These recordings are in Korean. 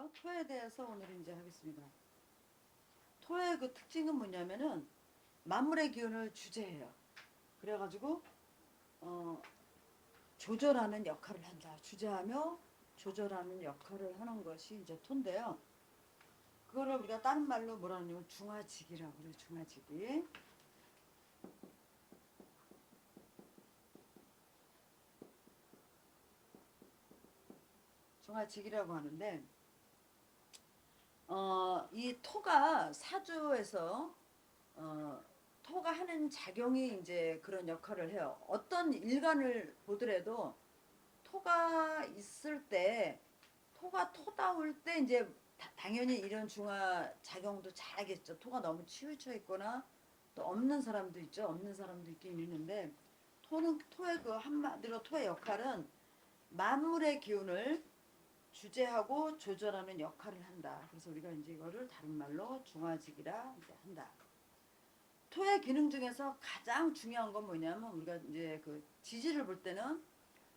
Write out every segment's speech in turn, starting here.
안녕하세요. 토에 대해서 오늘 이제 하겠습니다. 토의 그 특징은 뭐냐면은 만물의 기운을 주재해요. 그래가지고 어, 조절하는 역할을 한다. 주재하며 조절하는 역할을 하는 것이 이제 토인데요. 그거를 우리가 다른 말로 뭐라 하냐면 중화직이라고 그래요. 중화직이. 중화직이라고 하는데 이 토가 사주에서 어, 토가 하는 작용이 이제 그런 역할을 해요. 어떤 일간을 보더라도 토가 있을 때, 토가 토다울 때 이제 당연히 이런 중화 작용도 잘하겠죠. 토가 너무 치우쳐 있거나 또 없는 사람도 있죠. 없는 사람도 있긴 있는데 토의 그 한마디로 토의 역할은 만물의 기운을 주재하고 조절하는 역할을 한다. 그래서 우리가 이제 이거를 다른 말로 중화직이라 이제 한다. 토의 기능 중에서 가장 중요한 건 뭐냐면 우리가 이제 그 지지를 볼 때는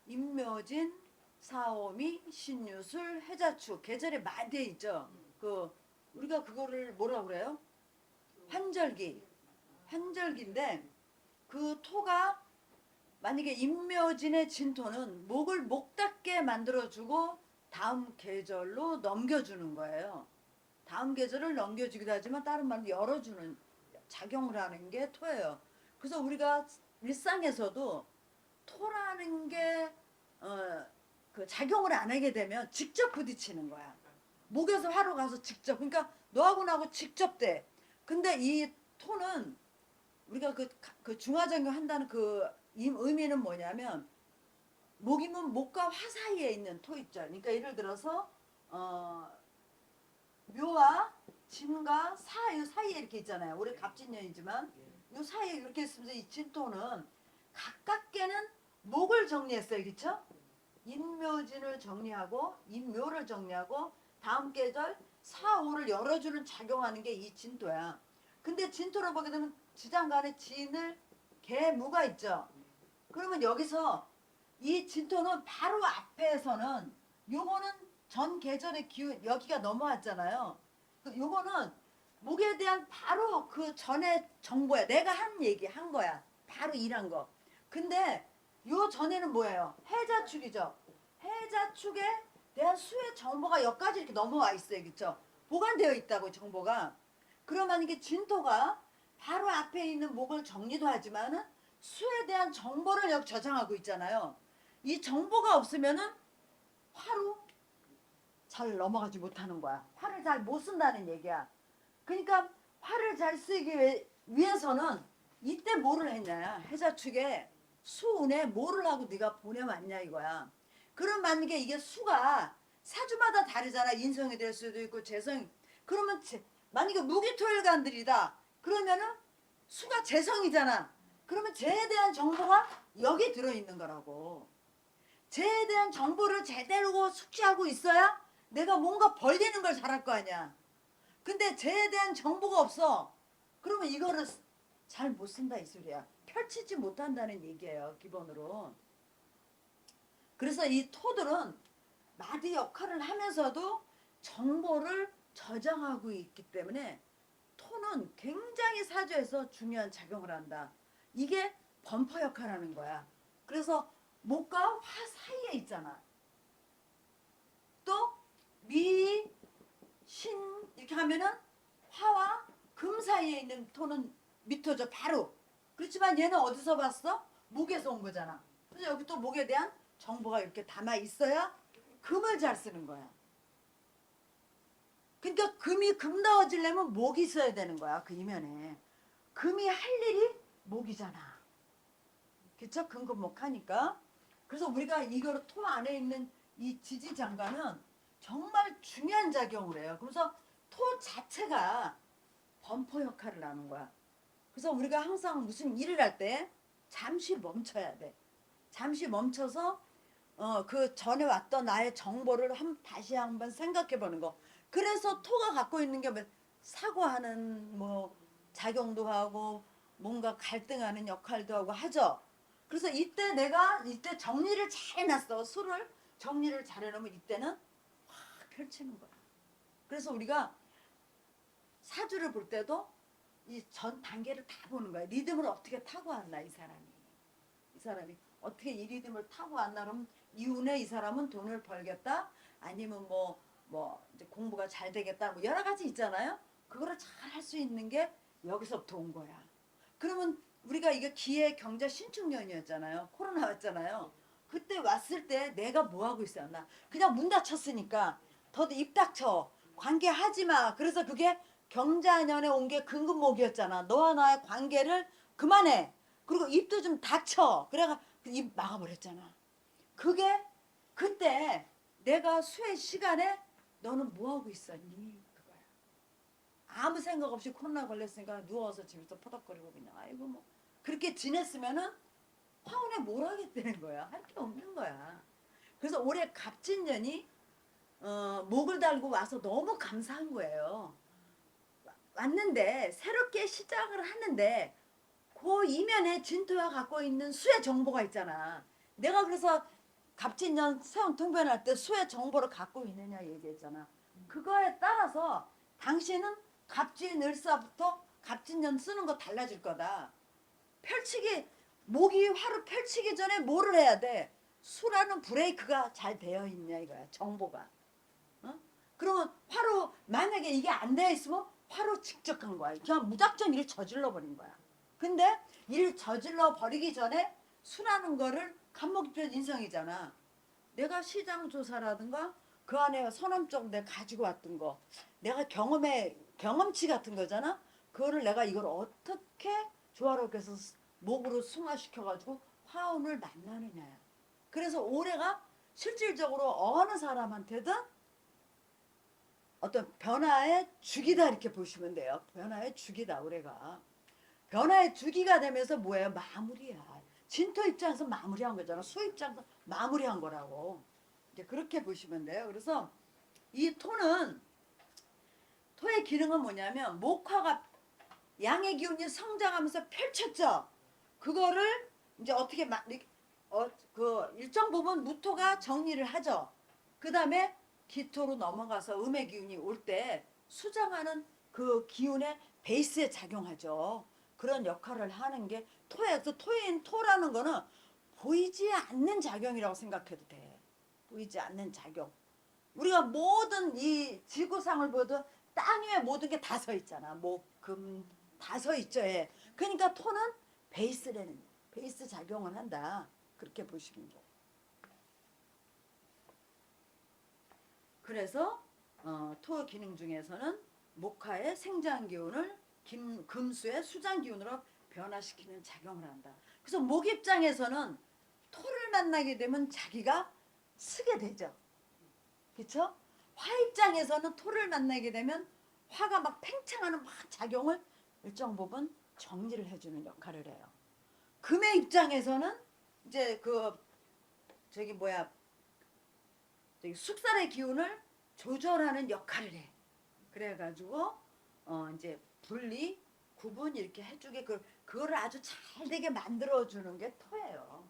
임묘진, 사오미, 신유술, 해자축 계절에 많이 돼 있죠. 그 우리가 그거를 뭐라 그래요? 환절기. 환절기인데 그 토가 만약에 임묘진의 진토는 목을 목답게 만들어주고 다음 계절로 넘겨주는 거예요. 다음 계절을 넘겨주기도 하지만 다른 말로 열어주는 작용을 하는 게 토예요. 그래서 우리가 일상에서도 토라는 게 그 작용을 안 하게 되면 직접 부딪히는 거야. 목에서 화로 가서 직접. 그러니까 너하고 나하고 직접 돼. 근데 이 토는 우리가 그 중화작용 한다는 그 의미는 뭐냐면 목이면 목과 화 사이에 있는 토 있죠. 그러니까 예를 들어서 어, 묘와 진과 사 이 사이에 이렇게 있잖아요. 올해 갑진년이지만 요 사이에 이렇게 있으면서 이 진토는 가깝게는 목을 정리했어요. 그렇죠? 인묘진을 정리하고 인묘를 정리하고 다음 계절 사오를 열어주는 작용하는 게 이 진토야. 근데 진토를 보게 되면 지장간에 진을 개무가 있죠. 그러면 여기서 이 진토는 바로 앞에서는 요거는 전 계절의 기운 여기가 넘어왔잖아요. 요거는 목에 대한 바로 그 전에 정보야. 내가 한 얘기 한 거야. 바로 일한 거. 근데 요 전에는 뭐예요? 해자축이죠. 해자축에 대한 수의 정보가 여기까지 이렇게 넘어와 있어요. 그쵸? 보관되어 있다고 정보가. 그러면 이게 진토가 바로 앞에 있는 목을 정리도 하지만은 수에 대한 정보를 여기 저장하고 있잖아요. 이 정보가 없으면은 화로 잘 넘어가지 못하는 거야. 화를 잘 못 쓴다는 얘기야. 그러니까 화를 잘 쓰기 위해서는 이때 뭐를 했냐. 해자축에 수운에 뭐를 하고 네가 보내왔냐 이거야. 그럼 만약에 이게 수가 사주마다 다르잖아. 인성이 될 수도 있고 재성. 그러면 만약에 무기토일간들이다. 그러면은 수가 재성이잖아. 그러면 쟤에 대한 정보가 여기 들어있는 거라고. 쟤에 대한 정보를 제대로 숙지하고 있어야 내가 뭔가 벌리는 걸 잘할 거 아니야. 근데 쟤에 대한 정보가 없어. 그러면 이거를 잘 못 쓴다 이 소리야. 펼치지 못한다는 얘기예요. 기본으로. 그래서 이 토들은 마디 역할을 하면서도 정보를 저장하고 있기 때문에 토는 굉장히 사주에서 중요한 작용을 한다. 이게 범퍼 역할을 하는 거야. 그래서 목과 화 사이에 있잖아. 또 미, 신 이렇게 하면은 화와 금 사이에 있는 토는 미토죠. 바로. 그렇지만 얘는 어디서 봤어? 목에서 온 거잖아. 그래서 여기 또 목에 대한 정보가 이렇게 담아 있어야 금을 잘 쓰는 거야. 그러니까 금이 금다워지려면 목이 있어야 되는 거야. 그 이면에. 금이 할 일이 목이잖아. 그쵸? 금금목하니까. 그래서 우리가 이거를 토 안에 있는 이 지지장관은 정말 중요한 작용을 해요. 그래서 토 자체가 범퍼 역할을 하는 거야. 그래서 우리가 항상 무슨 일을 할 때 잠시 멈춰야 돼. 잠시 멈춰서 그 전에 왔던 나의 정보를 다시 한번 생각해 보는 거. 그래서 토가 갖고 있는 게 뭐 사고하는 뭐 작용도 하고 뭔가 갈등하는 역할도 하고 하죠. 그래서 이때 내가 이때 정리를 잘 해놨어. 술을 정리를 잘 해놓으면 이때는 확 펼치는 거야. 그래서 우리가 사주를 볼 때도 이 전 단계를 다 보는 거야. 리듬을 어떻게 타고 왔나 이 사람이. 이 사람이 어떻게 이 리듬을 타고 왔나 그러면 이윤에 이 사람은 돈을 벌겠다. 아니면 뭐 이제 공부가 잘 되겠다. 뭐 여러 가지 있잖아요. 그거를 잘 할 수 있는 게 여기서부터 온 거야. 그러면 우리가 이게 기회 경제 신축년이었잖아요. 코로나 왔잖아요. 그때 왔을 때 내가 뭐 하고 있었나? 그냥 문 닫혔으니까 더도 입 닥쳐. 관계하지 마. 그래서 그게 경자년에 온 게 금금목이었잖아. 너와 나의 관계를 그만해. 그리고 입도 좀 닥쳐. 그래가 입 막아버렸잖아. 그게 그때 내가 수의 시간에 너는 뭐 하고 있었니? 그거야. 아무 생각 없이 코로나 걸렸으니까 누워서 집에서 퍼덕거리고 그냥 아이고 뭐 그렇게 지냈으면은 화원에 뭘 하겠다는 거야. 할 게 없는 거야. 그래서 올해 갑진년이 목을 달고 와서 너무 감사한 거예요. 왔는데 새롭게 시작을 하는데 그 이면에 진토가 갖고 있는 수의 정보가 있잖아. 내가 그래서 갑진년 세운 통변할 때 수의 정보를 갖고 있느냐 얘기했잖아. 그거에 따라서 당신은 갑진을사부터 갑진년 쓰는 거 달라질 거다. 펼치기 목이 화로 펼치기 전에 뭐를 해야 돼? 수라는 브레이크가 잘 되어 있냐 이거야. 정보가. 어? 그러면 화로 만약에 이게 안 되어 있으면 화로 직접 간 거야. 그냥 무작정 일 저질러 버린 거야. 근데 일 저질러 버리기 전에 수라는 거를 간목입변 인성이잖아. 내가 시장 조사라든가 그 안에 선언적 내가 가지고 왔던 거 내가 경험치 같은 거잖아. 그거를 내가 이걸 어떻게 조화롭게 해서 목으로 승화시켜가지고 화운을 만나느냐야. 그래서 올해가 실질적으로 어느 사람한테든 어떤 변화의 주기다 이렇게 보시면 돼요. 변화의 주기다 올해가. 변화의 주기가 되면서 뭐예요? 마무리야. 진토 입장에서 마무리한 거잖아. 수 입장에서 마무리한 거라고. 이제 그렇게 보시면 돼요. 그래서 이 토의 기능은 뭐냐면 목화가 양의 기운이 성장하면서 펼쳤죠. 그거를 이제 어떻게 그 일정 부분 무토가 정리를 하죠. 그 다음에 기토로 넘어가서 음의 기운이 올 때 수정하는 그 기운의 베이스에 작용하죠. 그런 역할을 하는 게 토에서 토라는 거는 보이지 않는 작용이라고 생각해도 돼. 보이지 않는 작용. 우리가 모든 이 지구상을 보도 땅 위에 모든 게 다 서 있잖아. 목, 금, 다 서 있죠. 예. 그러니까 토는 베이스 작용을 한다. 그렇게 보시면 돼요. 그래서 토 기능 중에서는 목화의 생장 기운을 금수의 수장 기운으로 변화시키는 작용을 한다. 그래서 목 입장에서는 토를 만나게 되면 자기가 쓰게 되죠. 그렇죠? 화 입장에서는 토를 만나게 되면 화가 막 팽창하는 막 작용을 일정 부분 정리를 해주는 역할을 해요. 금의 입장에서는 이제 저기 뭐야 저기 숙살의 기운을 조절하는 역할을 해. 그래가지고 이제 분리 구분 이렇게 해주게 그거를 아주 잘 되게 만들어주는 게 토예요.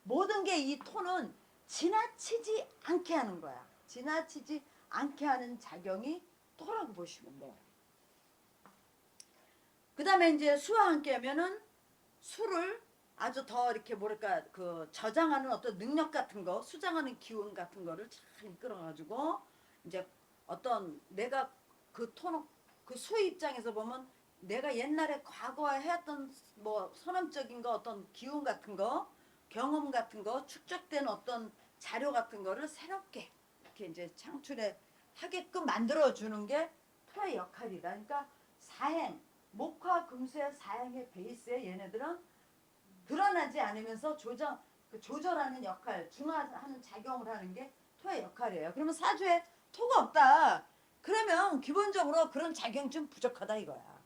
모든 게 이 토는 지나치지 않게 하는 거야. 지나치지 않게 하는 작용이 토라고 보시면 돼요. 그 다음에 이제 수와 함께 하면은 수를 아주 더 이렇게 뭐랄까 그 저장하는 어떤 능력 같은 거 수장하는 기운 같은 거를 잘 이끌어가지고 이제 어떤 내가 그 수 입장에서 보면 내가 옛날에 과거에 해왔던 뭐 선언적인 거 어떤 기운 같은 거 경험 같은 거 축적된 어떤 자료 같은 거를 새롭게 이렇게 이제 창출해 하게끔 만들어 주는 게 토의 역할이다. 그러니까 사행 목화 금수의 사행의 베이스에 얘네들은 드러나지 않으면서 조절하는 역할, 중화하는 작용을 하는 게 토의 역할이에요. 그러면 사주에 토가 없다. 그러면 기본적으로 그런 작용이 좀 부족하다 이거야.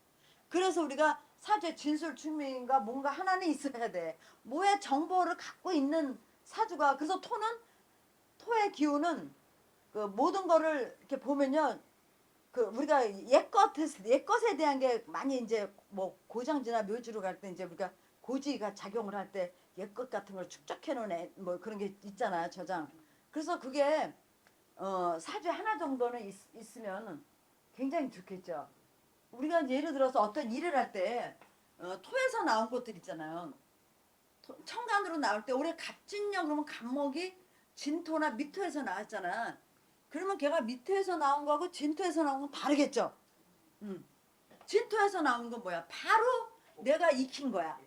그래서 우리가 사주의 진술충명인가 뭔가 하나는 있어야 돼. 뭐의 정보를 갖고 있는 사주가 그래서 토의 기운은 그 모든 거를 이렇게 보면요. 그 우리가 옛것에 대한 게 많이 이제 뭐 고장지나 묘지로 갈 때 이제 우리가 고지가 작용을 할 때 옛것 같은 걸 축적해 놓은 뭐 그런 게 있잖아요. 저장. 그래서 그게 사주에 하나 정도는 있으면 굉장히 좋겠죠. 우리가 예를 들어서 어떤 일을 할 때 토에서 나온 것들 있잖아요. 천간으로 나올 때 올해 갑진년 그러면 갑목이 진토나 미토에서 나왔잖아. 그러면 걔가 미토에서 나온 거하고 진토에서 나온 건 다르겠죠. 음. 진토에서 나온 건 뭐야? 바로 내가 익힌 거야.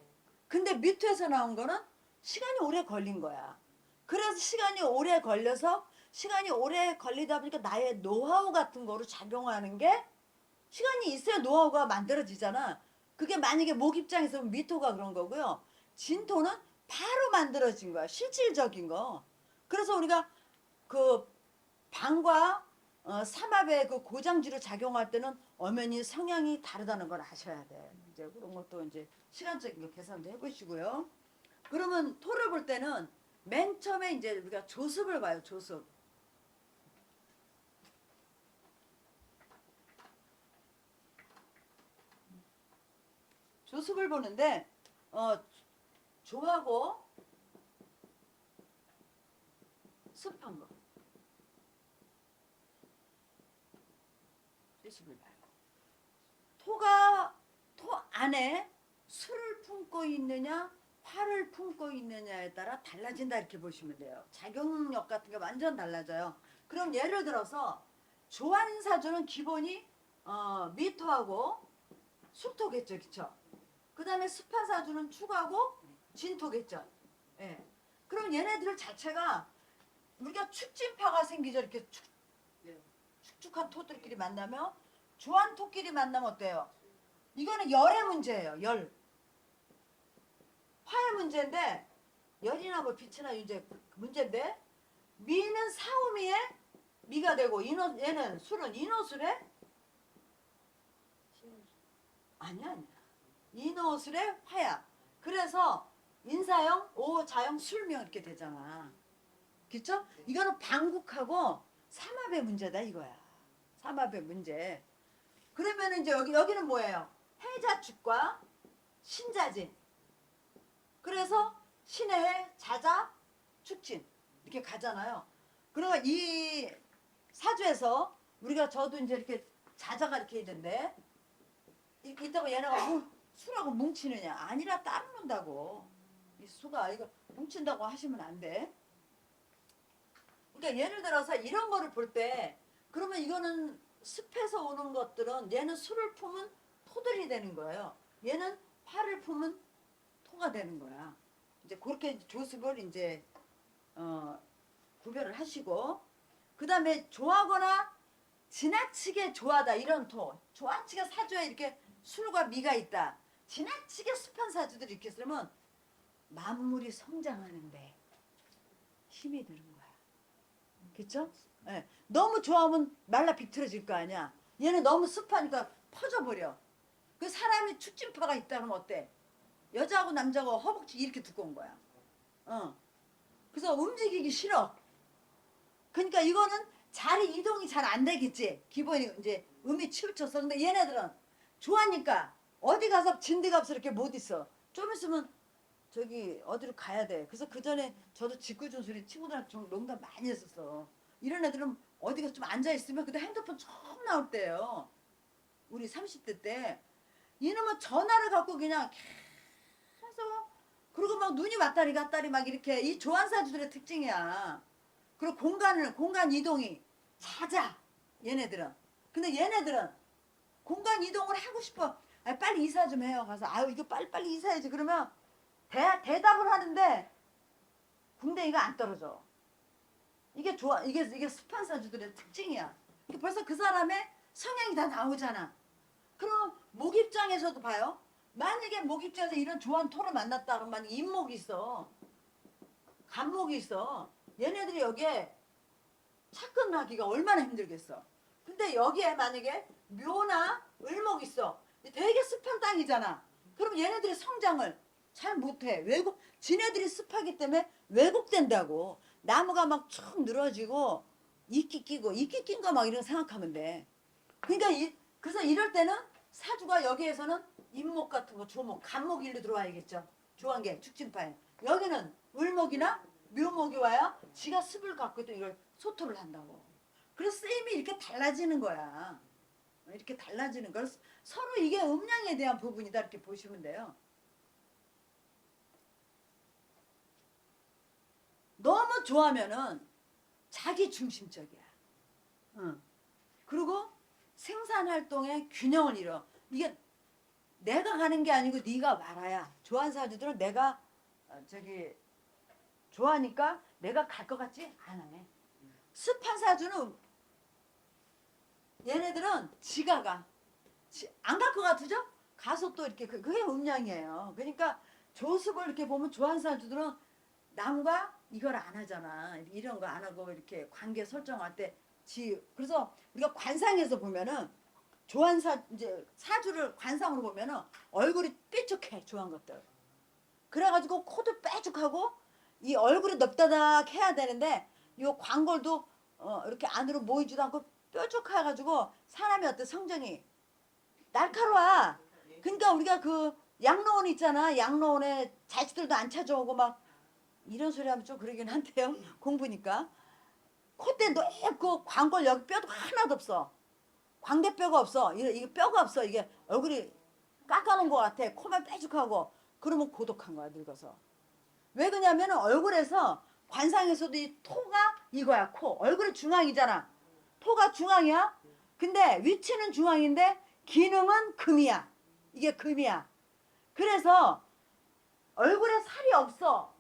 근데 미토에서 나온 거는 시간이 오래 걸린 거야. 그래서 시간이 오래 걸려서 시간이 오래 걸리다 보니까 나의 노하우 같은 거로 작용하는 게 시간이 있어야 노하우가 만들어지잖아. 그게 만약에 목 입장에서 미토가 그런 거고요. 진토는 바로 만들어진 거야. 실질적인 거. 그래서 우리가 그 방과 삼합의 그 고장지로 작용할 때는 엄연히 성향이 다르다는 걸 아셔야 돼. 이제 그런 것도 이제 시간적인 거 계산도 해보시고요. 그러면 토를 볼 때는 맨 처음에 이제 우리가 조습을 봐요. 조습. 조습을 보는데 조하고 습한 거. 조습을 봐요. 토 안에 술을 품고 있느냐 화를 품고 있느냐에 따라 달라진다 이렇게 보시면 돼요. 작용력 같은 게 완전 달라져요. 그럼 예를 들어서 조한사주는 기본이 미토하고 수토겠죠, 그쵸? 그 다음에 습한사주는 축하고 진토겠죠. 예. 그럼 얘네들 자체가 우리가 축진파가 생기죠. 이렇게 축축한 토들끼리 만나면 조한 토끼리 만나면 어때요? 이거는 열의 문제예요. 열. 화의 문제인데 열이나 뭐 빛이나 이제 문제인데 미는 사오미에 미가 되고 얘는 술은 인호술에 아니야. 인호술에 화야. 그래서 인사형, 오자형, 술명 이렇게 되잖아. 그쵸? 이거는 방국하고 삼합의 문제다 이거야. 삼합의 문제. 그러면 이제 여기는 뭐예요? 해자축과 신자진. 그래서 신의 해, 자자, 축진 이렇게 가잖아요. 그러면 이 사주에서 우리가 저도 이제 이렇게 자자가 이렇게 있는데 이따가 얘네가 수라고 뭉치느냐? 아니라 따로 논다고. 이 수가 이거 뭉친다고 하시면 안 돼. 그러니까 예를 들어서 이런 거를 볼 때 그러면 이거는 습해서 오는 것들은 얘는 수를 품은 토들이 되는 거예요. 얘는 화를 품은 토가 되는 거야. 이제 그렇게 조습을 이제 구별을 하시고 그 다음에 좋아하거나 지나치게 좋아하다 이런 토. 지나치게 사주에 이렇게 술과 미가 있다. 지나치게 습한 사주들이 이렇게 쓰면 만물이 성장하는데 힘이 드는 거야. 그쵸? 예. 너무 좋아하면 말라 비틀어질 거 아니야. 얘는 너무 습하니까 퍼져버려. 그 사람이 축진파가 있다 그러면 어때? 여자하고 남자하고 허벅지 이렇게 두꺼운 거야. 그래서 움직이기 싫어. 그러니까 이거는 자리 이동이 잘 안 되겠지. 기본이 이제 음이 치우쳐서. 근데 얘네들은 좋아하니까 어디 가서 진드갑스 이렇게 못 있어. 좀 있으면 저기 어디로 가야 돼. 그래서 그 전에 저도 직구준술이 친구들한테 좀 농담 많이 했었어. 이런 애들은 어디 가서 좀 앉아 있으면 그때 핸드폰 처음 나올 때예요. 우리 30대 때 이놈은 전화를 갖고 그냥 계속 그리고 막 눈이 왔다리 갔다리 막 이렇게 이 조한사주들의 특징이야. 그리고 공간 이동이 잦아 얘네들은. 근데 얘네들은 공간 이동을 하고 싶어. 빨리 이사 좀 해요. 가서 아유 이거 빨리빨리 이사해야지. 그러면 대답을 하는데 궁뎅이가 안 떨어져. 이게 좋아. 이게 습한 사주들의 특징이야. 벌써 그 사람의 성향이 다 나오잖아. 그럼 목 입장에서도 봐요. 만약에 목 입장에서 이런 조한 토를 만났다 그러면 만약에 인목이 있어. 간목이 있어. 얘네들이 여기에 착근하기가 얼마나 힘들겠어. 근데 여기에 만약에 묘나 을목이 있어. 되게 습한 땅이잖아. 그럼 얘네들이 성장을 잘 못해. 지네들이 습하기 때문에 왜곡된다고. 나무가 막 쭉 늘어지고 이끼 낀 거 막 이런 생각하면 돼. 그러니까 그래서 이럴 때는 사주가 여기에서는 인목 같은 거 조목, 간목 일로 들어와야겠죠. 조한계, 축진파에. 여기는 을목이나 묘목이 와야 지가 습을 갖고 또 이걸 소토를 한다고. 그래서 쓰임이 이렇게 달라지는 거야. 이렇게 달라지는 걸 서로 이게 음양에 대한 부분이다 이렇게 보시면 돼요. 너무 좋아하면은 자기 중심적이야. 응. 그리고 생산 활동의 균형을 잃어. 이게 내가 가는 게 아니고 네가 말아야. 좋아하는 사주들은 내가 저기 좋아하니까 내가 갈 것 같지 않아. 습한 사주는 얘네들은 지가 가. 안 갈 것 같으죠? 가서 또 이렇게 그게 음양이에요. 그러니까 조습을 이렇게 보면 좋아하는 사주들은 남과 이걸 안 하잖아. 이런 거 안 하고 이렇게 관계 설정할 때 그래서 우리가 관상에서 보면은 좋아하는 이제 사주를 관상으로 보면은 얼굴이 삐죽해 좋아하는 것들. 그래가지고 코도 빼죽하고 이 얼굴이 넙다닥 해야 되는데 이 광골도 이렇게 안으로 모이지도 않고 뾰족해가지고 사람이 어때 성정이 날카로워. 그러니까 우리가 그 양로원 있잖아. 양로원에 자식들도 안 찾아오고 막 이런 소리 하면 좀 그러긴 한데요. 공부니까. 콧대 넓고 광골 여기 뼈도 하나도 없어. 광대뼈가 없어. 이게 뼈가 없어. 이게 얼굴이 깎아놓은 것 같아. 코만 빼죽하고. 그러면 고독한 거야 늙어서. 왜 그러냐면 얼굴에서 관상에서도 이 토가 이거야 코. 얼굴이 중앙이잖아. 토가 중앙이야. 근데 위치는 중앙인데 기능은 금이야. 이게 금이야. 그래서 얼굴에 살이 없어.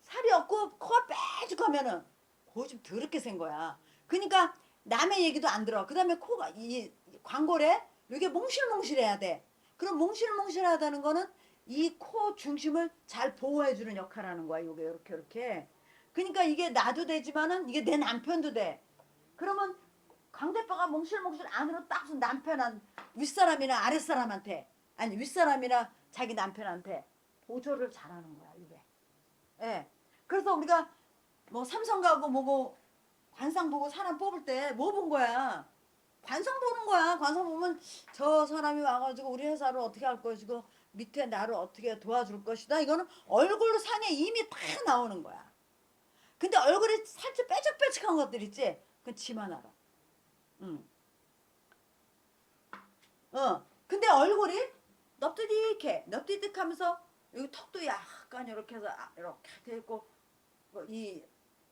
살이 없고 코가 빼죽하면은 그거 좀 더럽게 생 거야. 그러니까 남의 얘기도 안 들어. 그 다음에 코가 이 광골에 이게 몽실몽실해야 돼. 그럼 몽실몽실하다는 거는 이 코 중심을 잘 보호해주는 역할을 하는 거야. 요게 이렇게 이렇게. 그러니까 이게 나도 되지만은 이게 내 남편도 돼. 그러면 광대뼈가 몽실몽실 안으로 딱 남편한 윗사람이나 아랫사람한테 아니 윗사람이나 자기 남편한테 보조를 잘하는 거야 이게. 예. 그래서 우리가 뭐 삼성 가고 뭐고 관상 보고 사람 뽑을 때 뭐 본 거야? 관상 보는 거야. 관상 보면 저 사람이 와가지고 우리 회사를 어떻게 할 것이고 밑에 나를 어떻게 도와줄 것이다. 이거는 얼굴 상에 이미 다 나오는 거야. 근데 얼굴이 살짝 빼죽빼죽한 것들 있지? 그건 지만 알아. 응. 근데 얼굴이 넙디딕하면서 여기 턱도 약간 이렇게 해서 이렇게 돼 있고 뭐이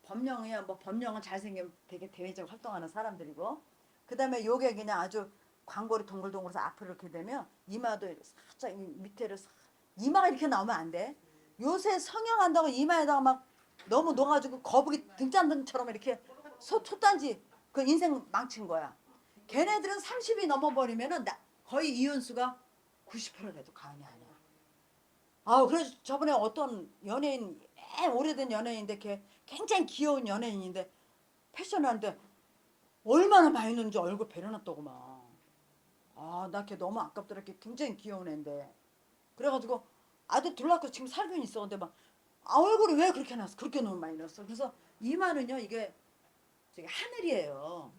범령이야 뭐 범령은 잘생긴 되게 대외적으로 활동하는 사람들이고 그다음에 요게 그냥 아주 광골이 동글동글해서 앞으로 이렇게 되면 이마도 살짝 밑에를 이마가 이렇게 나오면 안 돼. 요새 성형한다고 이마에다가 막 너무 넣어가지고 거북이 등잔등처럼 이렇게 솥단지 그 인생 망친 거야. 걔네들은 30이 넘어버리면은 거의 이혼수가 90% 돼도 과언이 아니야. 그래서 저번에 어떤 연예인, 오래된 연예인인데 걔 굉장히 귀여운 연예인인데 패션하는데 얼마나 많이 넣는지 얼굴 배려놨더구만. 나 걔 너무 아깝더라. 걔 굉장히 귀여운 애인데. 그래가지고 아들 둘 낳고 지금 살고 있어. 근데 막 얼굴이 왜 그렇게 났어? 그렇게 너무 많이 넣었어. 그래서 이마는요 이게 저기 하늘이에요.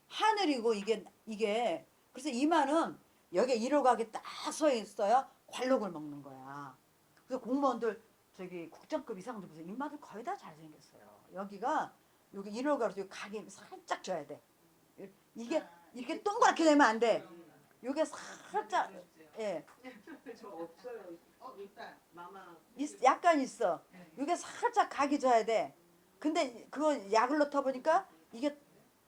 하늘이고 이게 그래서 이마는 여기에 일호각이 딱 서 있어야 관록을 먹는 거야. 그래서 공무원들 저기 국장급 이상들 보세요. 이마들 거의 다 잘생겼어요. 여기가 여기 일호각으로 각이 살짝 져야 돼. 이게 이렇게 동그랗게 되면 안 돼. 요게 살짝 예. 저 없어요. 일단 마마. 약간 있어. 요게 살짝 각이 져야 돼. 근데 그거 약을 넣다 보니까 이게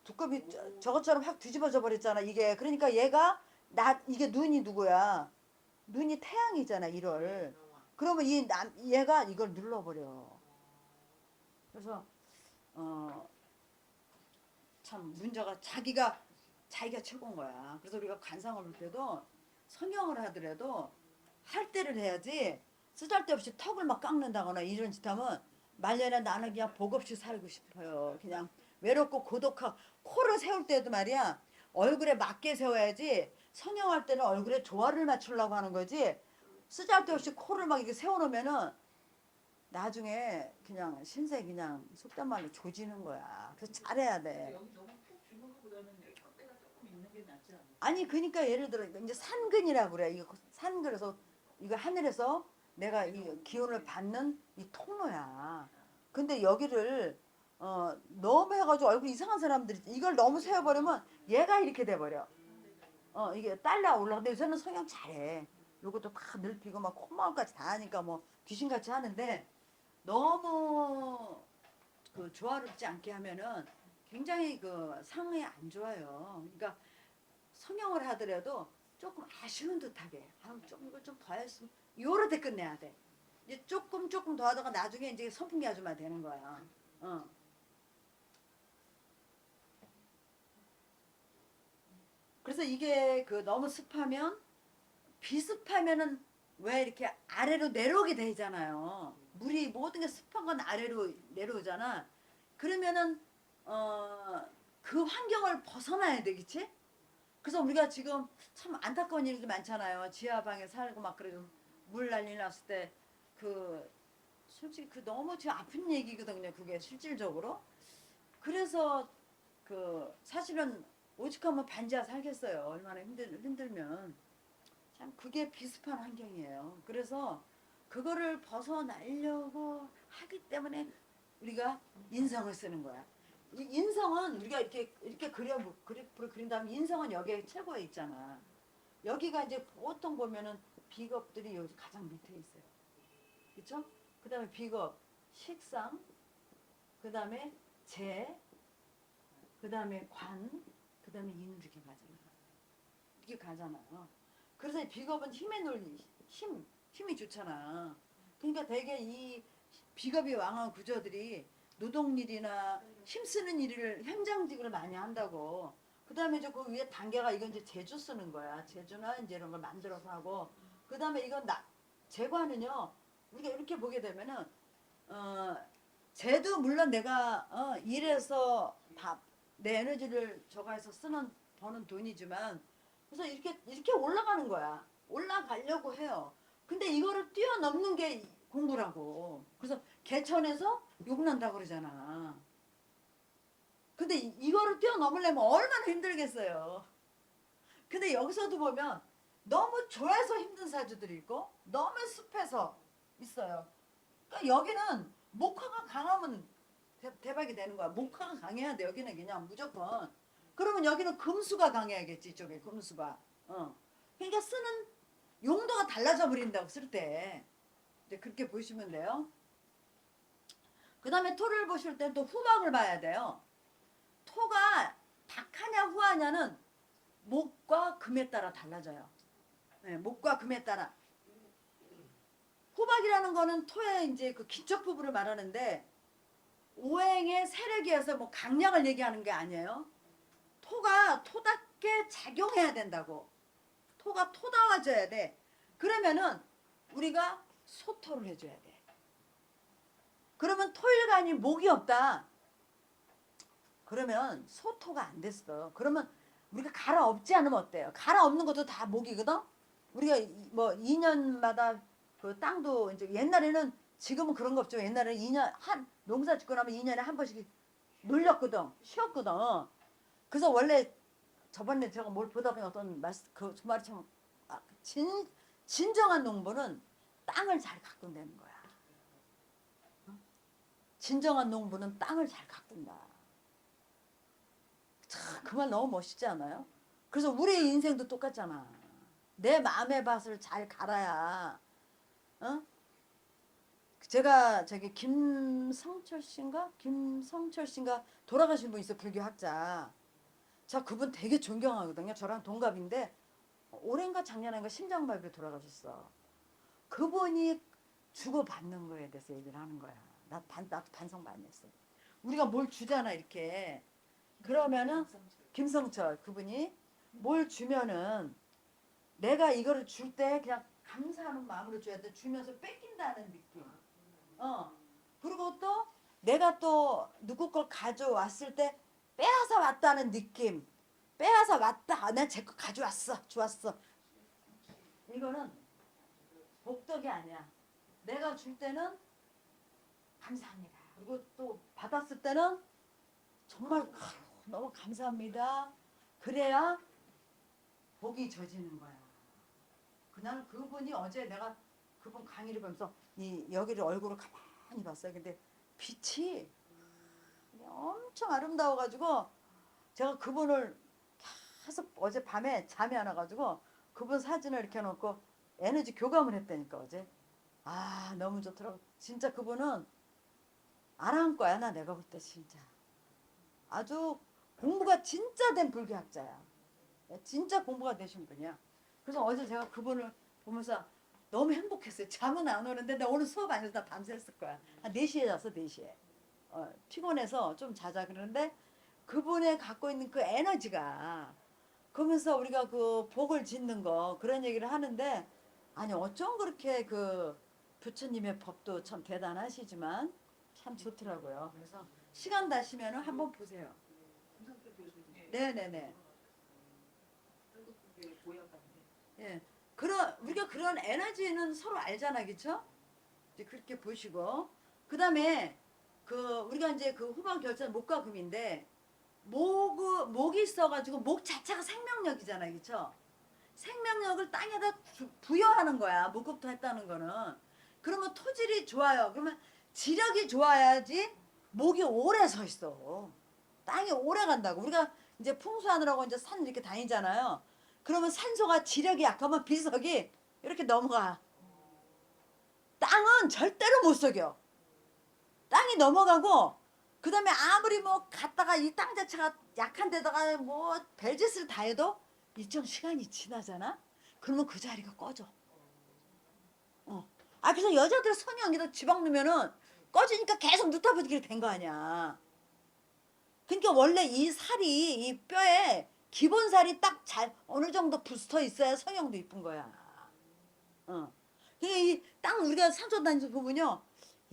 두꺼비 저것처럼 확 뒤집어져 버렸잖아. 이게 그러니까 얘가 이게 눈이 누구야? 눈이 태양이잖아. 1월. 그러면 얘가 이걸 눌러버려. 그래서 참 문제가 자기가 최고인 거야. 그래서 우리가 관상을 볼 때도 성형을 하더라도 할 때를 해야지 쓰잘데없이 턱을 막 깎는다거나 이런 짓 하면 말년에 나는 그냥 복 없이 살고 싶어요. 그냥 외롭고 고독하고 코를 세울 때도 말이야 얼굴에 맞게 세워야지 성형할 때는 얼굴에 조화를 맞추려고 하는 거지 쓰잘데없이 코를 막 이렇게 세워놓으면은 나중에 그냥 신세 그냥 속된 말로 조지는 거야. 그래서 잘해야 돼. 여기 너무 푹 주는 것보다는 턱대가 조금 있는 게 낫지 않아요? 아니 그러니까 예를 들어 이제 산근이라고 그래. 이거 산근에서 이거 하늘에서 내가 이 기운을 받는 이 통로야. 근데 여기를 너무 해가지고 얼굴 이상한 사람들이 이걸 너무 세워버리면 얘가 이렇게 돼버려. 이게 딸라 올라가는데 요새는 성형 잘해. 요것도 다 늙히고 막 콧마음까지 다 하니까 뭐 귀신같이 하는데 너무 그 조화롭지 않게 하면은 굉장히 그 상황이 안 좋아요. 그러니까 성형을 하더라도 조금 아쉬운 듯하게 아우 좀 이걸 좀 더 했으면 요럴 때 끝내야 돼. 이제 조금 더 하다가 나중에 이제 선풍기 아줌마 되는 거야. 어. 그래서 이게 그 너무 습하면 비습하면은 왜 이렇게 아래로 내려오게 되잖아요. 물이 모든 게 습한 건 아래로 내려오잖아. 그러면은 그 환경을 벗어나야 되겠지? 그래서 우리가 지금 참 안타까운 일도 많잖아요. 지하방에 살고 막 그래도 물 난리 났을 때 그 솔직히 그 너무 지금 아픈 얘기거든요. 그게 실질적으로. 그래서 그 사실은 오죽하면 반지하 살겠어요. 얼마나 힘들면. 참 그게 비슷한 환경이에요. 그래서 그거를 벗어나려고 하기 때문에 우리가 인성을 쓰는 거야. 이 인성은 우리가 이렇게 그래프를 그린 다음에 인성은 여기에 최고에 있잖아. 여기가 이제 보통 보면은 비겁들이 여기 가장 밑에 있어요. 그쵸? 그 다음에 비겁, 식상, 그 다음에 재, 그 다음에 관, 그 다음에 인 이렇게 가잖아요. 이렇게 가잖아요. 그래서 이 비겁은 힘의 논리, 힘이 좋잖아. 그러니까 되게 이 비겁이 왕한 구조들이 노동일이나 힘쓰는 일을 현장직으로 많이 한다고. 그 다음에 이제 그 위에 단계가 이건 이제 제주 쓰는 거야. 제주나 이제 이런 걸 만들어서 하고. 그 다음에 이건 제과는요, 우리가 이렇게 보게 되면은, 어, 쟤도 물론 내가, 일해서 내 에너지를 저가해서 버는 돈이지만, 그래서 이렇게 올라가는 거야. 올라가려고 해요. 근데 이거를 뛰어넘는 게 공부라고. 그래서 개천에서 욕난다고 그러잖아. 근데 이거를 뛰어넘으려면 얼마나 힘들겠어요. 근데 여기서도 보면 너무 좋아서 힘든 사주들이 있고 너무 습해서 있어요. 그러니까 여기는 목화가 강하면 대박이 되는 거야. 목화가 강해야 돼. 여기는 그냥 무조건. 그러면 여기는 금수가 강해야겠지. 이쪽에 금수가. 그러니까 쓰는 용도가 달라져 버린다고 쓸 때. 이제 그렇게 보시면 돼요. 그 다음에 토를 보실 때 또 후막을 봐야 돼요. 토가 박하냐 후하냐는 목과 금에 따라 달라져요. 네, 목과 금에 따라. 후박이라는 거는 토의 이제 그 기적 부분을 말하는데 오행의 세력이어서 뭐 강약을 얘기하는 게 아니에요. 토가 토답게 작용해야 된다고. 토가 토다워져야 돼. 그러면은 우리가 소토를 해줘야 돼. 그러면 토일간이 목이 없다. 그러면 소토가 안 됐어. 그러면 우리가 갈아엎지 않으면 어때요? 갈아엎는 것도 다 목이거든? 우리가 뭐 2년마다 그 땅도 이제 옛날에는 지금은 그런 거 없죠. 옛날에는 2년 농사 짓고 나면 2년에 한 번씩 놀렸거든. 쉬었거든. 그래서 원래 저번에 제가 뭘 보다 보니 어떤 그 말이 참 진정한 농부는 땅을 잘 가꾼다는 거야. 진정한 농부는 땅을 잘 가꾼다. 참, 그 말 너무 멋있지 않아요? 그래서 우리 인생도 똑같잖아. 내 마음의 밭을 잘 갈아야, 어? 제가 저기 김성철 씨인가 돌아가신 분 있어, 불교학자. 저 그분 되게 존경하거든요. 저랑 동갑인데 올해인가 작년인가 심장마비로 돌아가셨어. 그분이 주고받는 거에 대해서 얘기를 하는 거야. 나도 반성 많이 했어. 우리가 뭘 주잖아 이렇게. 그러면은 김성철 그분이 뭘 주면은 내가 이거를 줄 때 그냥 감사하는 마음으로 줘야 돼. 주면서 뺏긴다는 느낌. 그리고 또 내가 또 누구 걸 가져왔을 때 빼앗아 왔다는 느낌. 빼앗아 왔다. 난 제 거 가져왔어. 좋았어. 이거는 복덕이 아니야. 내가 줄 때는 감사합니다. 그리고 또 받았을 때는 정말 너무 감사합니다. 그래야 복이 져지는 거야. 그날 그분이 어제 내가 그분 강의를 보면서 여기를 얼굴을 가만히 봤어요. 근데 빛이 엄청 아름다워가지고 제가 그분을 계속 어제 밤에 잠이 안 와가지고 그분 사진을 이렇게 놓고 에너지 교감을 했다니까 어제. 아 너무 좋더라고. 진짜 그분은 아나운거야 나 내가 볼 때 진짜. 아주 공부가 진짜 된 불교학자야. 진짜 공부가 되신 분이야. 그래서 어제 제가 그분을 보면서 너무 행복했어요. 잠은 안 오는데 나 오늘 수업 안 해서 나 밤샜을 거야. 한 4시에 잤어 4시에. 피곤해서 좀 자자 그러는데 그분의 갖고 있는 그 에너지가 그러면서 우리가 그 복을 짓는 거 그런 얘기를 하는데 아니 어쩜 그렇게 그 부처님의 법도 참 대단하시지만 참 좋더라고요. 그래서 시간 나시면 한번 보세요. 김성태 교수님 네네네. 한국교회 보약관님 예. 우리가 그런 에너지는 서로 알잖아, 그쵸? 이제 그렇게 보시고. 그 다음에, 우리가 이제 그 후반 결제는 목과 금인데, 목이 있어가지고, 목 자체가 생명력이잖아, 그쵸? 생명력을 땅에다 부여하는 거야, 목욕도 했다는 거는. 그러면 토질이 좋아요. 그러면 지력이 좋아야지 목이 오래 서 있어. 땅이 오래 간다고. 우리가 이제 풍수하느라고 이제 산 이렇게 다니잖아요. 그러면 산소가 지력이 약하면 비석이 이렇게 넘어가. 땅은 절대로 못 속여. 땅이 넘어가고 그다음에 아무리 뭐 갔다가 이 땅 자체가 약한 데다가 뭐 별짓을 다 해도 일정 시간이 지나잖아. 그러면 그 자리가 꺼져. 그래서 여자들 손이 여기다 지방 넣으면은 꺼지니까 계속 누타붙게 된 거 아니야. 그러니까 원래 이 살이 이 뼈에 기본 살이 딱 잘 어느 정도 붙어 있어야 성형도 이쁜 거야. 그러니까 이 땅 우리가 산소 다니면서 보면요,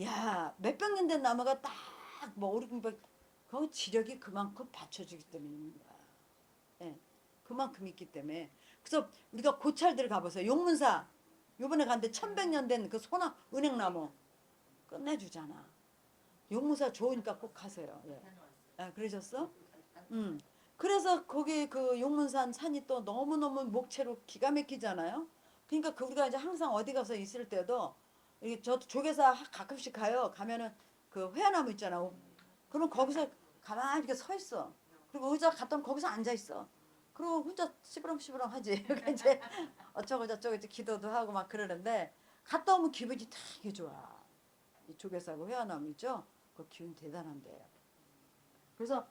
야 몇백 년 된 나무가 딱 뭐 오르막 그 지력이 그만큼 받쳐주기 때문에 있는 거야. 예, 그만큼 있기 때문에. 그래서 우리가 고찰들 가보세요. 용문사 요번에 갔는데 1100년 된 그 소나 은행나무 끝내주잖아. 용문사 좋으니까 꼭 가세요. 예. 그러셨어? 그래서 거기 그 용문산 산이 또 너무너무 목채로 기가 막히잖아요. 그러니까 우리가 이제 항상 어디 가서 있을 때도 이게 저 조계사 가끔씩 가요. 가면은 그 회화나무 있잖아. 그러면 거기서 가만히 이렇게 서 있어. 그리고 의자 갔다 오면 거기서 앉아 있어. 그리고 혼자 시부렁시부렁 하지. 그러니까 이제 어쩌고 저쩌고 이제 기도도 하고 막 그러는데 갔다 오면 기분이 되게 좋아. 이 조계사고 회화나무 있죠? 그 기운 대단한데요. 그래서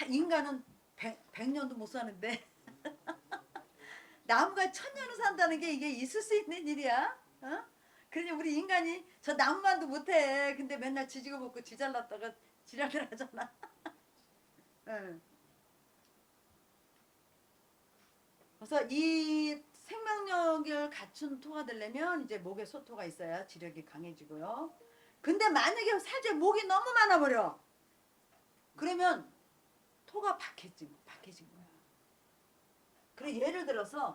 인간은 100년도 못 사는데 나무가 1000년을 산다는 게 이게 있을 수 있는 일이야? 그러니 우리 인간이 저 나무만도 못해. 근데 맨날 지지고 먹고 지잘났다가 지랄을 하잖아. 응. 그래서 이 생명력을 갖춘 토가 되려면 이제 목에 소토가 있어야 지력이 강해지고요. 근데 만약에 사주에 목이 너무 많아버려. 그러면 토가 박해진 거야. 그래 예를 들어서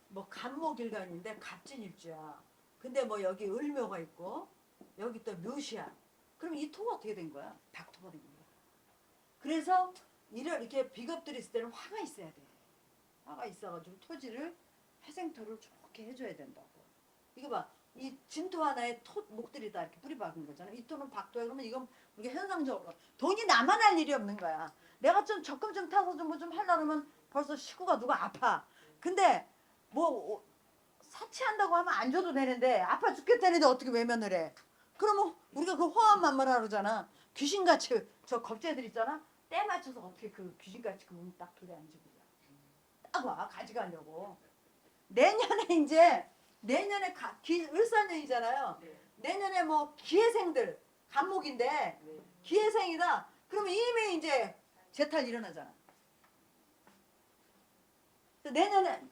뭐 간목일간인데 갑진일주야. 근데 뭐 여기 을묘가 있고 여기 또 묘시야. 그럼 이 토가 어떻게 된 거야? 박토가 된 거야. 그래서 이렇게 비겁들이 있을 때는 화가 있어야 돼. 화가 있어가지고 토지를 회생토를 좋게 해줘야 된다고. 이거 봐. 이 진토 하나에 목들이 다 이렇게 뿌리 박은 거잖아. 이 토는 박토야. 그러면 이건 우리가 현상적으로 돈이 나만 할 일이 없는 거야. 내가 좀 적금 좀 타서 좀 뭐 좀 하려면 벌써 식구가 누가 아파. 근데 뭐 사치한다고 하면 안 줘도 되는데 아파 죽겠다는데 어떻게 외면을 해. 그러면 우리가 그 호환만물하러 그러잖아. 귀신같이 저 겁재들 있잖아. 때 맞춰서 어떻게 그 귀신같이 그문 딱 돌에 앉고 딱 와 가져가려고. 내년에 이제 내년에 을사년이잖아요. 네. 내년에 뭐 기회생들 간목인데 네. 기회생이다. 그러면 이미 이제 재탈 일어나잖아. 내년에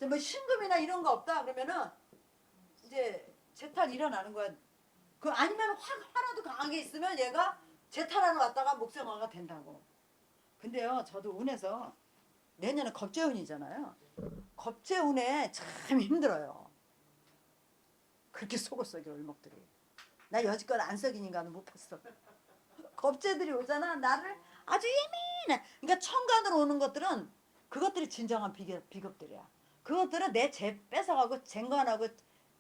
뭐 신금이나 이런 거 없다 그러면은 이제 재탈 일어나는 거야. 아니면 화라도 강하게 있으면 얘가 재탈하러 왔다가 목생화가 된다고. 근데요, 저도 운에서 내년에 겁재운이잖아요. 겁재운에 참 힘들어요. 그렇게 속을 썩여 을목들이. 나 여지껏 안 썩인 인간은 못 봤어. 겁재들이 오잖아. 나를 아주 예민해. 그러니까 천간으로 오는 것들은 그것들이 진정한 비겁들이야. 그것들은 내 재 뺏어가고 쟁관하고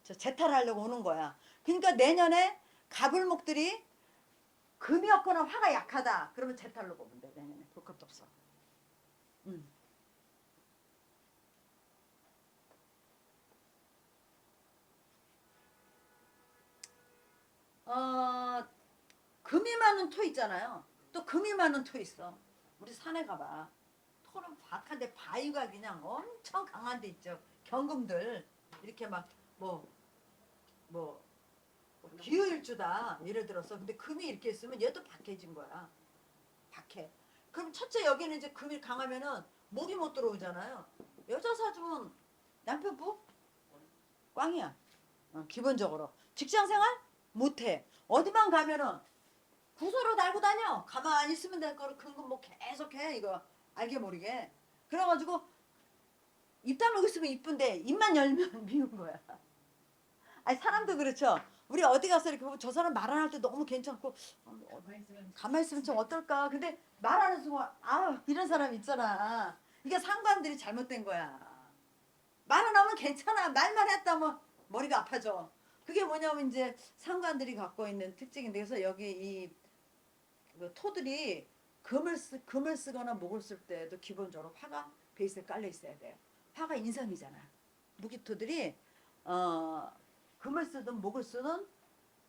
재탈하려고 오는 거야. 그러니까 내년에 갑을목들이 금이 없거나 화가 약하다. 그러면 재탈로 보면 돼. 내년에 볼 것도 없어. 어, 금이 많은 토 있잖아요. 또 금이 많은 토 있어. 우리 산에 가봐. 토는 박한데 바위가 그냥 엄청 강한 데 있죠. 경금들 이렇게 막뭐 기후일주다 예를 들어서. 근데 금이 이렇게 있으면 얘도 박해진 거야. 박해. 그럼 첫째 여기는 이제 금이 강하면은 목이 못 들어오잖아요. 여자 사주면 남편부 꽝이야. 기본적으로 직장생활 못해. 어디만 가면은 부서로 달고 다녀. 가만히 있으면 될 거를 금금 뭐 계속해 이거 알게 모르게. 그래가지고 입 다물고 있으면 이쁜데 입만 열면 미운 거야. 아니 사람도 그렇죠. 우리 어디 가서 이렇게 보면 저 사람 말 안 할 때 너무 괜찮고 가만히 있으면 좀 어떨까. 근데 말하는 순간 아 이런 사람 있잖아. 이게 상관들이 잘못된 거야. 말 안 하면 괜찮아. 말만 했다면 머리가 아파져. 그게 뭐냐면 이제 상관들이 갖고 있는 특징인데, 그래서 여기 이 토들이 금을 쓰거나 목을 쓸 때도 기본적으로 화가 베이스에 깔려 있어야 돼요. 화가 인성이잖아. 무기토들이 금을 쓰든 목을 쓰든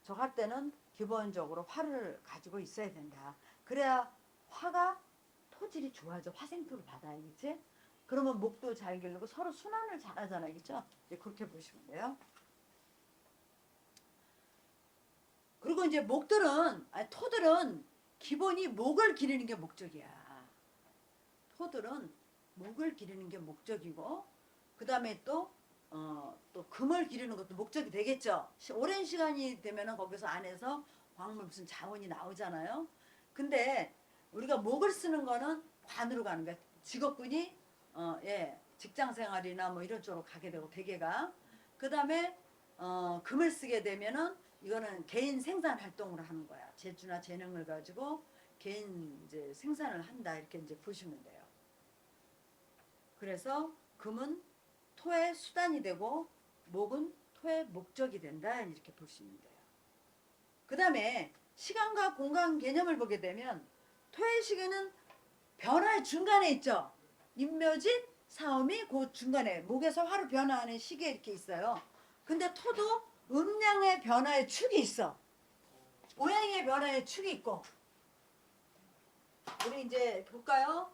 저 할 때는 기본적으로 화를 가지고 있어야 된다. 그래야 화가 토질이 좋아져. 화생토를 받아야 겠지. 그러면 목도 잘 기르고 서로 순환을 잘하잖아, 그렇죠? 그렇게 보시면 돼요. 그리고 이제 토들은 기본이 목을 기르는 게 목적이야. 토들은 목을 기르는 게 목적이고, 그 다음에 또 금을 기르는 것도 목적이 되겠죠. 오랜 시간이 되면은 거기서 안에서 광물 무슨 자원이 나오잖아요. 근데 우리가 목을 쓰는 거는 관으로 가는 거야. 직업군이 직장 생활이나 뭐 이런 쪽으로 가게 되고 대개가. 그 다음에 금을 쓰게 되면은 이거는 개인 생산 활동을 하는 거야. 재주나 재능을 가지고 개인 이제 생산을 한다 이렇게 이제 보시면 돼요. 그래서 금은 토의 수단이 되고 목은 토의 목적이 된다 이렇게 보시면 돼요. 그 다음에 시간과 공간 개념을 보게 되면 토의 시계는 변화의 중간에 있죠. 임묘진, 사음이 그 중간에 목에서 화로 변화하는 시계 이렇게 있어요. 근데 토도 음양의 변화의 축이 있어. 오행의 변화의 축이 있고. 우리 이제 볼까요?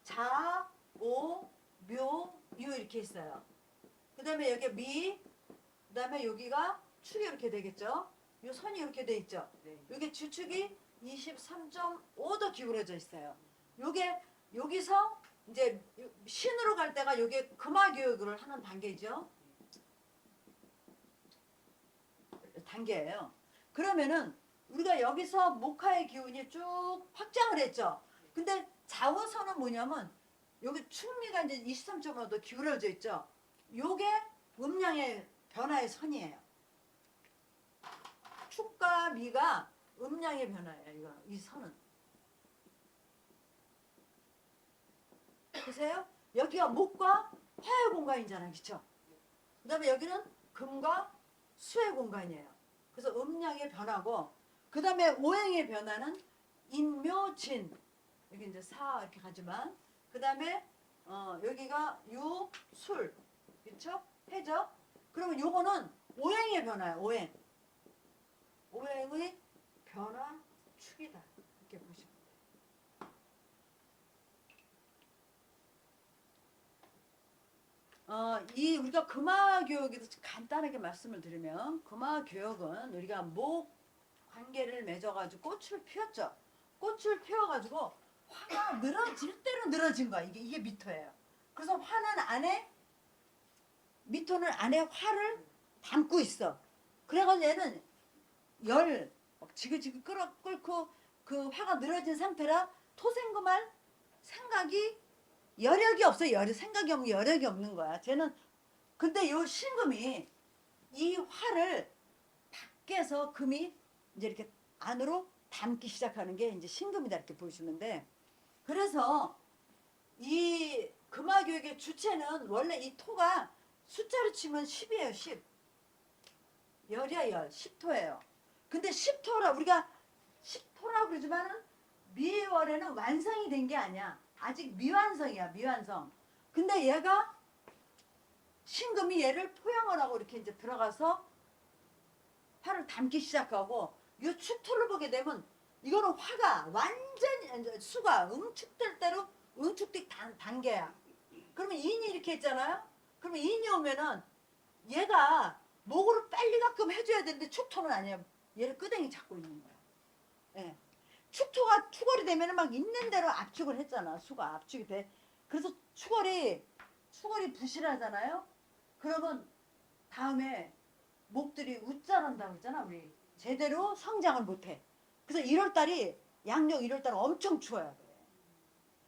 자, 오, 묘, 유 이렇게 있어요. 그 다음에 여기 미, 그 다음에 여기가 축이 이렇게 되겠죠. 요 선이 이렇게 돼 있죠. 여기 주축이 23.5도 기울어져 있어요. 요게 여기서 이제 신으로 갈 때가 요게 금화교육을 하는 단계죠. 단계예요. 그러면은 우리가 여기서 목화의 기운이 쭉 확장을 했죠. 근데 자원선은 뭐냐면 여기 충미가 이제 23.5도 기울어져 있죠. 요게 음양의 변화의 선이에요. 축과 미가 음양의 변화예요. 이 선은. 보세요. 여기가 목과 화의 공간이잖아요. 그렇죠? 그 다음에 여기는 금과 수의 공간이에요. 그래서 음양의 변화고, 그 다음에 오행의 변화는 인묘진. 여기 이제 사 이렇게 가지만, 그 다음에 여기가 유, 술. 그렇죠? 해죠? 그러면 요거는 오행의 변화예요. 오행. 오행의 변화 축이다. 이렇게 보시면 돼요. 이 우리가 금화교육에 대해서 간단하게 말씀을 드리면, 금화교육은 우리가 목 관계를 맺어가지고 꽃을 피웠죠. 꽃을 피워가지고 화가 늘어질 대로 늘어진 거야. 이게 미토예요. 그래서 화는 안에, 미토는 안에 화를 담고 있어. 그래가지고 얘는 지그지그 끓고 그 화가 늘어진 상태라 토생금할 생각이 여력이 없어. 생각이 없는 여력이 없는 거야. 쟤는. 근데 요 신금이 이 화를 밖에서 금이 이제 이렇게 안으로 담기 시작하는 게 이제 신금이다 이렇게 보시면 돼. 그래서 이 금화교육의 주체는 원래 이 토가 숫자로 치면 10이에요. 10. 열이야 열. 10토예요. 근데 10토라 우리가 토라고 그러지만은 미월에는 완성이 된 게 아니야. 아직 미완성이야, 미완성. 근데 얘가 신금이 얘를 토양을 하고 이렇게 이제 들어가서 화를 담기 시작하고 이 축토를 보게 되면 이거는 화가 완전히 수가 응축될 대로 응축된 단계야. 그러면 인이 이렇게 있잖아요. 그러면 인이 오면은 얘가 목으로 빨리 가끔 해줘야 되는데 축토는 아니야. 얘를 끄댕이 잡고 있는 거야. 예. 축토가 축월이 되면은 막 있는 대로 압축을 했잖아. 수가 압축이 돼. 그래서 축월이 부실하잖아요. 그러면 다음에 목들이 웃자란다고 그러잖아. 우리 제대로 성장을 못해. 그래서 1월달이 양력 1월달은 엄청 추워야 돼.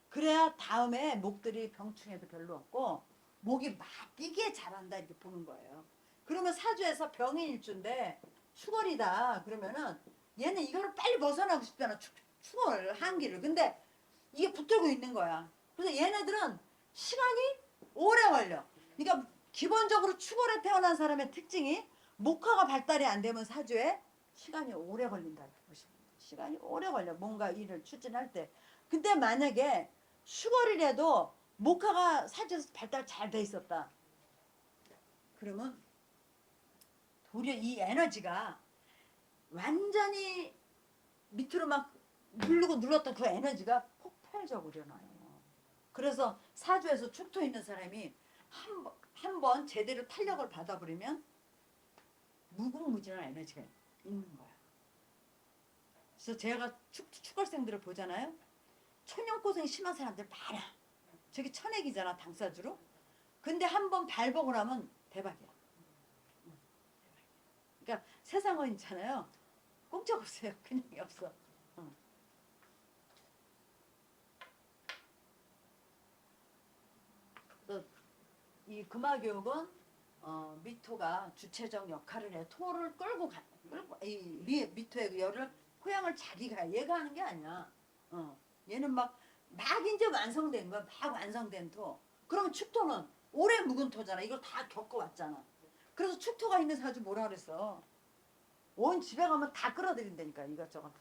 그래야 다음에 목들이 병충해도 별로 없고 목이 막 이게 자란다 이렇게 보는 거예요. 그러면 사주에서 병인일주인데 축월이다 그러면은 얘는 이거를 빨리 벗어나고 싶잖아. 축월 한기를. 근데 이게 붙들고 있는 거야. 그래서 얘네들은 시간이 오래 걸려. 그러니까 기본적으로 축월에 태어난 사람의 특징이 목화가 발달이 안 되면 사주에 시간이 오래 걸린다. 시간이 오래 걸려. 뭔가 일을 추진할 때. 근데 만약에 축월이라도 목화가 사주에서 발달 잘 돼 있었다. 그러면 도리어 이 에너지가 완전히 밑으로 막 누르고 눌렀던 그 에너지가 폭발적으로 일어나요. 그래서 사주에서 축토 있는 사람이 한 번 제대로 탄력을 받아버리면 무궁무진한 에너지가 있는 거야. 그래서 제가 축월생들을 보잖아요. 초년고생 심한 사람들 많아. 저기 천액이잖아, 당사주로. 근데 한 번 발복을 하면 대박이야. 그러니까 세상은 있잖아요. 공짜 없어요. 그냥 없어. 이 금화교육은 미토가 주체적 역할을 해. 토를 끌고 이 미토의 열을 토양을 자기가 얘가 하는 게 아니야. 얘는 막 이제 완성된 거야. 막 완성된 토. 그러면 축토는 오래 묵은 토잖아. 이걸 다 겪어왔잖아. 그래서 축토가 있는 사주 뭐라 그랬어? 온 집에 가면 다 끌어들인다니까. 이것저것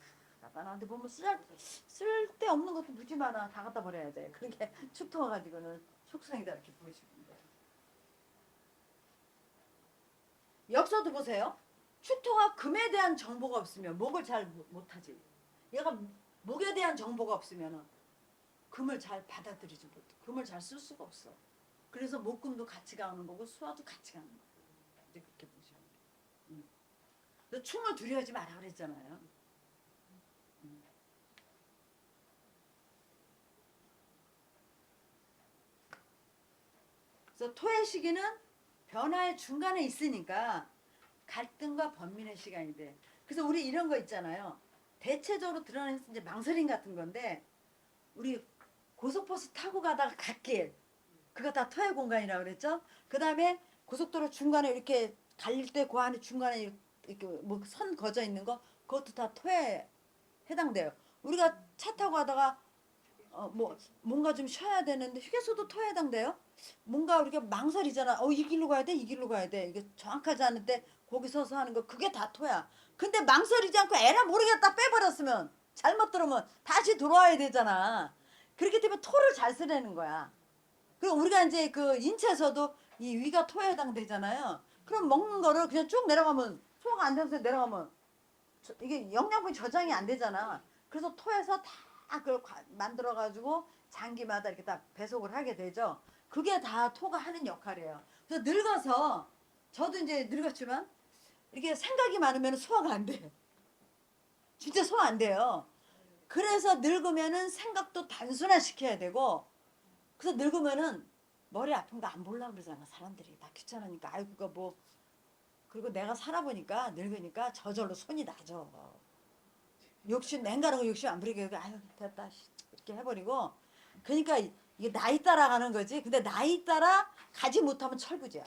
갖다 놨는데 보면 쓸데없는 것도 무지 많아. 다 갖다 버려야 돼. 그렇게 축토가 가지고는 축성이다 이렇게 보여주는 거야. 역사도 보세요. 축토가 금에 대한 정보가 없으면 목을 잘 못하지. 얘가 목에 대한 정보가 없으면 금을 잘 받아들이지 못해. 금을 잘 쓸 수가 없어. 그래서 목금도 같이 가는 거고 수화도 같이 가는 거야. 이제 그렇게 보시면 돼. 너 충을 두려워하지 마라 그랬잖아요. 그래서 토의 시기는 변화의 중간에 있으니까 갈등과 번민의 시간이 돼. 그래서 우리 이런 거 있잖아요. 대체적으로 드러내는 이제 망설임 같은 건데 우리 고속버스 타고 가다가 갓길 그거 다 토의 공간이라고 그랬죠. 그 다음에 고속도로 중간에 이렇게 갈릴 때 그 안에 중간에 이렇게 뭐 선 거져 있는 거 그것도 다 토에 해당돼요. 우리가 차 타고 가다가 뭐 뭔가 좀 쉬어야 되는데 휴게소도 토에 해당돼요. 뭔가 우리가 망설이잖아. 이 길로 가야 돼, 이 길로 가야 돼. 이게 정확하지 않은데 거기 서서 하는 거 그게 다 토야. 근데 망설이지 않고 에라 모르겠다 빼버렸으면 잘못 들으면 다시 돌아와야 되잖아. 그렇기 때문에 토를 잘 쓰려는 거야. 그리고 우리가 이제 그 인체에서도 이 위가 토에 해당되잖아요. 그럼 먹는 거를 그냥 쭉 내려가면 소화가 안 되면서 내려가면 이게 영양분이 저장이 안 되잖아. 그래서 토에서 다 그걸 만들어 가지고 장기마다 이렇게 다 배속을 하게 되죠. 그게 다 토가 하는 역할이에요. 그래서 늙어서 저도 이제 늙었지만 이렇게 생각이 많으면 소화가 안 돼. 진짜 소화 안 돼요. 그래서 늙으면은 생각도 단순화시켜야 되고 그래서 늙으면은 머리 아픈 거 안 보려고 그러잖아. 사람들이 다 귀찮으니까 아이고 그거 뭐 그리고 내가 살아보니까 늙으니까 저절로 손이 나죠. 욕심 냉가는 거 욕심 안 부리게 아유 됐다 이렇게 해버리고 그러니까 이게 나이 따라 가는 거지. 근데 나이 따라 가지 못하면 철부지야.